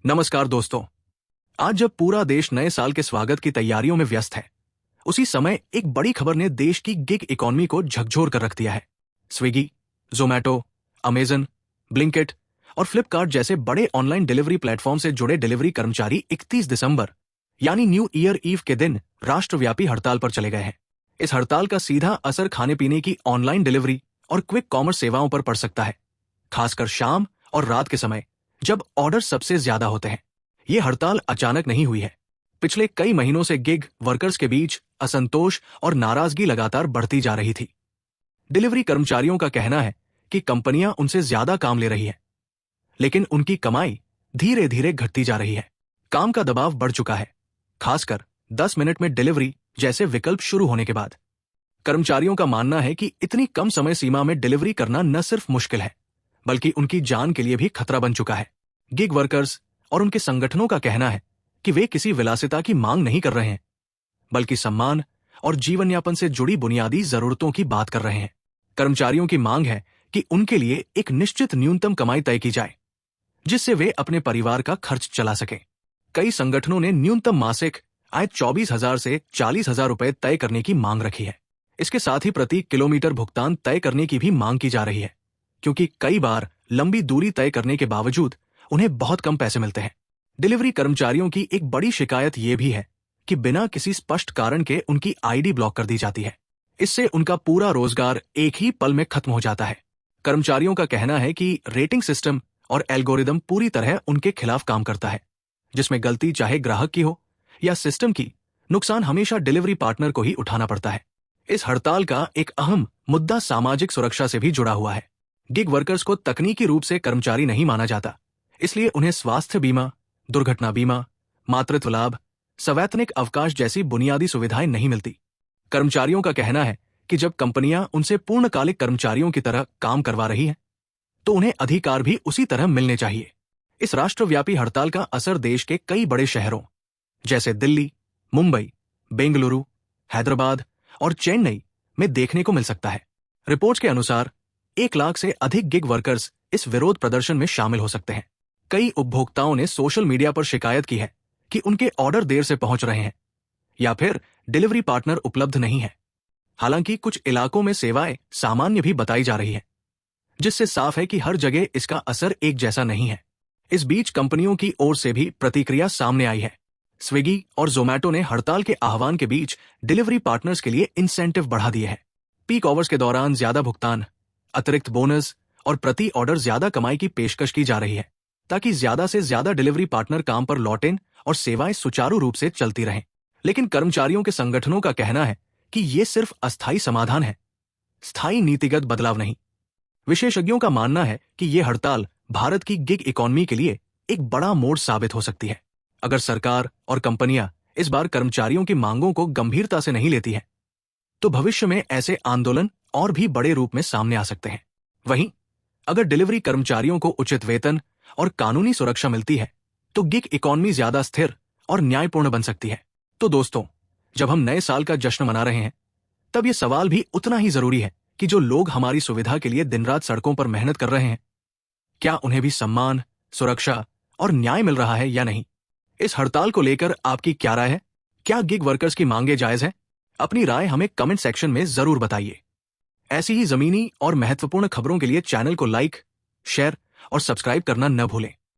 नमस्कार दोस्तों। आज जब पूरा देश नए साल के स्वागत की तैयारियों में व्यस्त है, उसी समय एक बड़ी खबर ने देश की गिग इकोनॉमी को झकझोर कर रख दिया है। स्विगी, जोमैटो, अमेजन, ब्लिंकिट और फ्लिपकार्ट जैसे बड़े ऑनलाइन डिलीवरी प्लेटफॉर्म से जुड़े डिलीवरी कर्मचारी 31 दिसंबर यानी न्यू ईयर ईव के दिन राष्ट्रव्यापी हड़ताल पर चले गए हैं। इस हड़ताल का सीधा असर खाने पीने की ऑनलाइन डिलीवरी और क्विक कॉमर्स सेवाओं पर पड़ सकता है, खासकर शाम और रात के समय जब ऑर्डर सबसे ज्यादा होते हैं। ये हड़ताल अचानक नहीं हुई है। पिछले कई महीनों से गिग वर्कर्स के बीच असंतोष और नाराजगी लगातार बढ़ती जा रही थी। डिलीवरी कर्मचारियों का कहना है कि कंपनियां उनसे ज्यादा काम ले रही है, लेकिन उनकी कमाई धीरे धीरे घटती जा रही है। काम का दबाव बढ़ चुका है, खासकर 10 मिनट में डिलीवरी जैसे विकल्प शुरू होने के बाद। कर्मचारियों का मानना है कि इतनी कम समय सीमा में डिलीवरी करना न सिर्फ मुश्किल है, बल्कि उनकी जान के लिए भी खतरा बन चुका है। गिग वर्कर्स और उनके संगठनों का कहना है कि वे किसी विलासिता की मांग नहीं कर रहे हैं, बल्कि सम्मान और जीवन यापन से जुड़ी बुनियादी जरूरतों की बात कर रहे हैं। कर्मचारियों की मांग है कि उनके लिए एक निश्चित न्यूनतम कमाई तय की जाए, जिससे वे अपने परिवार का खर्च चला सकें। कई संगठनों ने न्यूनतम मासिक आय 24,000 से 40,000 रुपए तय करने की मांग रखी है। इसके साथ ही प्रति किलोमीटर भुगतान तय करने की भी मांग की जा रही है, क्योंकि कई बार लंबी दूरी तय करने के बावजूद उन्हें बहुत कम पैसे मिलते हैं। डिलीवरी कर्मचारियों की एक बड़ी शिकायत यह भी है कि बिना किसी स्पष्ट कारण के उनकी आईडी ब्लॉक कर दी जाती है। इससे उनका पूरा रोजगार एक ही पल में खत्म हो जाता है। कर्मचारियों का कहना है कि रेटिंग सिस्टम और एल्गोरिदम पूरी तरह उनके खिलाफ काम करता है, जिसमें गलती चाहे ग्राहक की हो या सिस्टम की, नुकसान हमेशा डिलीवरी पार्टनर को ही उठाना पड़ता है। इस हड़ताल का एक अहम मुद्दा सामाजिक सुरक्षा से भी जुड़ा हुआ है। गिग वर्कर्स को तकनीकी रूप से कर्मचारी नहीं माना जाता, इसलिए उन्हें स्वास्थ्य बीमा, दुर्घटना बीमा, मातृत्व लाभ, सवैतनिक अवकाश जैसी बुनियादी सुविधाएं नहीं मिलती। कर्मचारियों का कहना है कि जब कंपनियां उनसे पूर्णकालिक कर्मचारियों की तरह काम करवा रही हैं, तो उन्हें अधिकार भी उसी तरह मिलने चाहिए। इस राष्ट्रव्यापी हड़ताल का असर देश के कई बड़े शहरों जैसे दिल्ली, मुंबई, बेंगलुरु, हैदराबाद और चेन्नई में देखने को मिल सकता है। रिपोर्ट्स के अनुसार 1 लाख से अधिक गिग वर्कर्स इस विरोध प्रदर्शन में शामिल हो सकते हैं। कई उपभोक्ताओं ने सोशल मीडिया पर शिकायत की है कि उनके ऑर्डर देर से पहुंच रहे हैं या फिर डिलीवरी पार्टनर उपलब्ध नहीं है। हालांकि कुछ इलाकों में सेवाएं सामान्य भी बताई जा रही है, जिससे साफ है कि हर जगह इसका असर एक जैसा नहीं है। इस बीच कंपनियों की ओर से भी प्रतिक्रिया सामने आई है। स्विगी और जोमैटो ने हड़ताल के आह्वान के बीच डिलीवरी पार्टनर्स के लिए इंसेंटिव बढ़ा दिए हैं। पीक आवर्स के दौरान ज्यादा भुगतान, अतिरिक्त बोनस और प्रति ऑर्डर ज्यादा कमाई की पेशकश की जा रही है, ताकि ज्यादा से ज्यादा डिलीवरी पार्टनर काम पर लौटें और सेवाएं सुचारू रूप से चलती रहें। लेकिन कर्मचारियों के संगठनों का कहना है कि ये सिर्फ अस्थायी समाधान है, स्थायी नीतिगत बदलाव नहीं। विशेषज्ञों का मानना है कि ये हड़ताल भारत की गिग इकोनॉमी के लिए एक बड़ा मोड़ साबित हो सकती है। अगर सरकार और कंपनियां इस बार कर्मचारियों की मांगों को गंभीरता से नहीं लेती हैं, तो भविष्य में ऐसे आंदोलन और भी बड़े रूप में सामने आ सकते हैं। वहीं अगर डिलीवरी कर्मचारियों को उचित वेतन और कानूनी सुरक्षा मिलती है, तो गिग इकोनॉमी ज्यादा स्थिर और न्यायपूर्ण बन सकती है। तो दोस्तों, जब हम नए साल का जश्न मना रहे हैं, तब ये सवाल भी उतना ही जरूरी है कि जो लोग हमारी सुविधा के लिए दिन रात सड़कों पर मेहनत कर रहे हैं, क्या उन्हें भी सम्मान, सुरक्षा और न्याय मिल रहा है या नहीं? इस हड़ताल को लेकर आपकी क्या राय है? क्या गिग वर्कर्स की मांगे जायज हैं? अपनी राय हमें कमेंट सेक्शन में जरूर बताइए। ऐसी ही जमीनी और महत्वपूर्ण खबरों के लिए चैनल को लाइक, शेयर और सब्सक्राइब करना न भूलें।